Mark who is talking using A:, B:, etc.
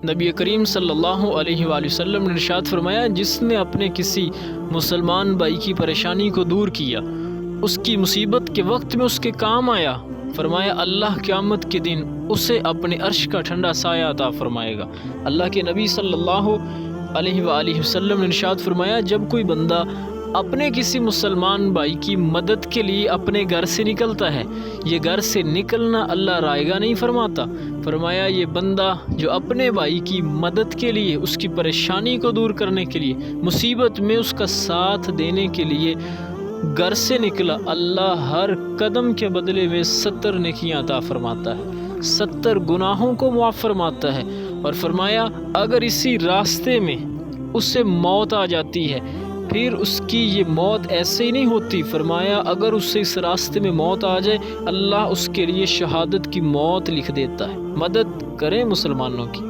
A: نبی کریم صلی اللہ علیہ وآلہ وسلم نے ارشاد فرمایا، جس نے اپنے کسی مسلمان بھائی کی پریشانی کو دور کیا، اس کی مصیبت کے وقت میں اس کے کام آیا، فرمایا اللہ قیامت کے دن اسے اپنے عرش کا ٹھنڈا سایہ عطا فرمائے گا۔ اللہ کے نبی صلی اللہ علیہ وآلہ وسلم نے ارشاد فرمایا، جب کوئی بندہ اپنے کسی مسلمان بھائی کی مدد کے لیے اپنے گھر سے نکلتا ہے، یہ گھر سے نکلنا اللہ رائے گا نہیں فرماتا، فرمایا یہ بندہ جو اپنے بھائی کی مدد کے لیے، اس کی پریشانی کو دور کرنے کے لیے، مصیبت میں اس کا ساتھ دینے کے لیے گھر سے نکلا، اللہ ہر قدم کے بدلے میں 70 نیکیاں عطا فرماتا ہے، 70 گناہوں کو معاف فرماتا ہے۔ اور فرمایا اگر اسی راستے میں اس سے موت آ جاتی ہے، پھر اس کی یہ موت ایسے ہی نہیں ہوتی، فرمایا اگر اس سے اس راستے میں موت آ جائے، اللہ اس کے لیے شہادت کی موت لکھ دیتا ہے۔ مدد کریں مسلمانوں کی۔